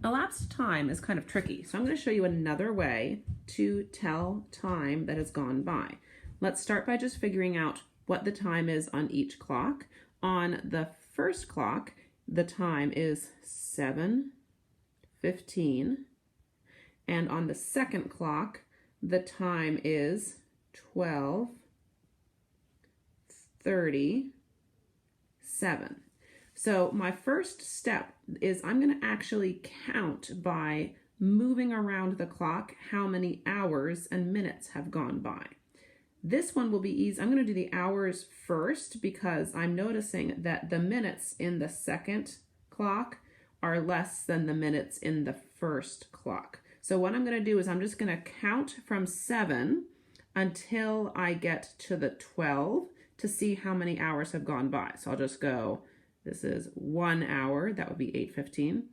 Elapsed time is kind of tricky, so I'm going to show you another way to tell time that has gone by. Let's start by just figuring out what the time is on each clock. On the first clock, the time is 7:15, and on the second clock, the time is 12:37. So my first step is I'm going to actually count by moving around the clock how many hours and minutes have gone by. This one will be easy. I'm going to do the hours first because I'm noticing that the minutes in the second clock are less than the minutes in the first clock. So what I'm going to do is I'm just going to count from 7 until I get to the 12 to see how many hours have gone by. So I'll just go, this is 1 hour, that would be 8:15,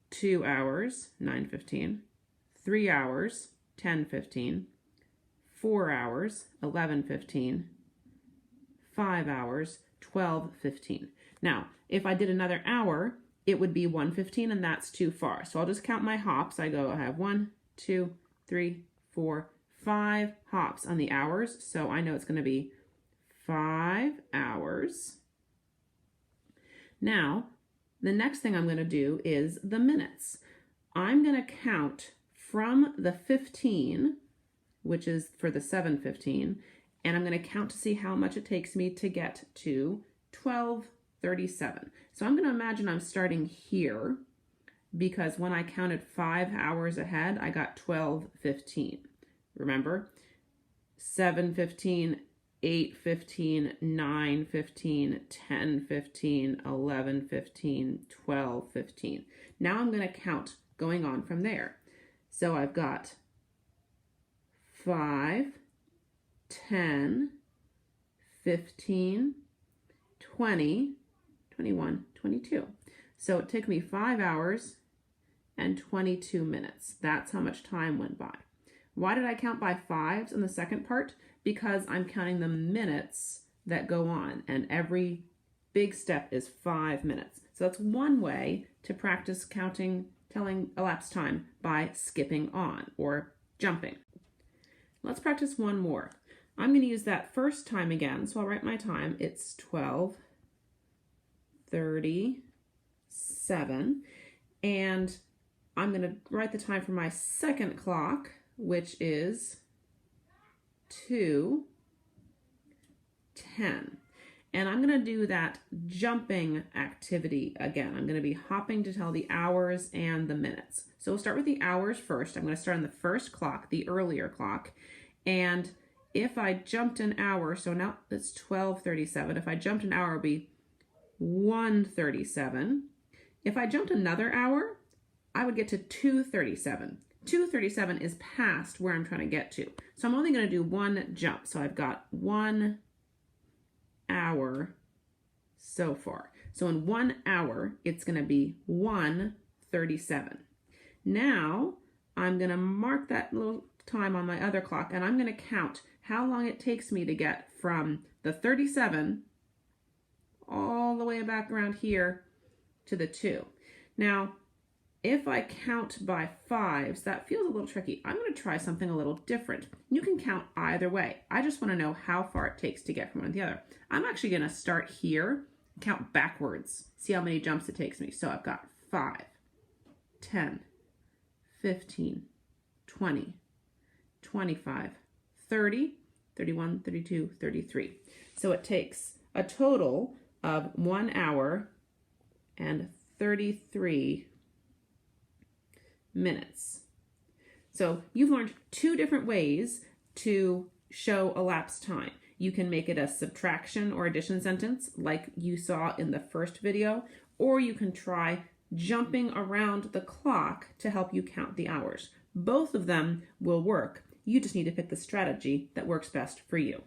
2 hours, 9:15, 3 hours, 10:15, 4 hours, 11:15, 5 hours, 12:15. Now, if I did another hour, it would be 1:15, and that's too far. So I'll just count my hops. I have 1, 2, 3, 4, 5 hops on the hours. So I know it's going to be 5 hours. Now, the next thing I'm going to do is the minutes. I'm going to count from the 15, which is for the 7:15, and I'm going to count to see how much it takes me to get to 12:37. So I'm going to imagine I'm starting here because when I counted 5 hours ahead, I got 12:15. Remember? 7:15, 8:15, 9:15, 10:15, 11:15, 12:15. Now I'm going to count going on from there. So I've got 5, 10, 15, 20, 21, 22. So it took me 5 hours and 22 minutes. That's how much time went by. Why did I count by fives in the second part? Because I'm counting the minutes that go on, and every big step is 5 minutes. So that's one way to practice telling elapsed time by skipping on or jumping. Let's practice one more. I'm going to use that first time again, so I'll write my time. It's 12:37, and I'm going to write the time for my second clock, which is 2:10. And I'm going to do that jumping activity again. I'm going to be hopping to tell the hours and the minutes. So we'll start with the hours first. I'm going to start on the first clock, the earlier clock. And if I jumped an hour, so now it's 12:37. If I jumped an hour, it would be 1:37. If I jumped another hour, I would get to 2:37. 2:37 is past where I'm trying to get to. So I'm only going to do one jump. So I've got 1 hour so far. So in 1 hour, it's going to be 1:37. Now I'm going to mark that little time on my other clock, and I'm going to count how long it takes me to get from the 37 all the way back around here to the 2. Now, if I count by fives, that feels a little tricky. I'm going to try something a little different. You can count either way. I just want to know how far it takes to get from one to the other. I'm actually going to start here, count backwards, see how many jumps it takes me. So I've got 5, 10, 15, 20, 25, 30, 31, 32, 33. So it takes a total of 1 hour and 33 minutes. So you've learned 2 different ways to show elapsed time. You can make it a subtraction or addition sentence like you saw in the first video, or you can try jumping around the clock to help you count the hours. Both of them will work. You just need to pick the strategy that works best for you.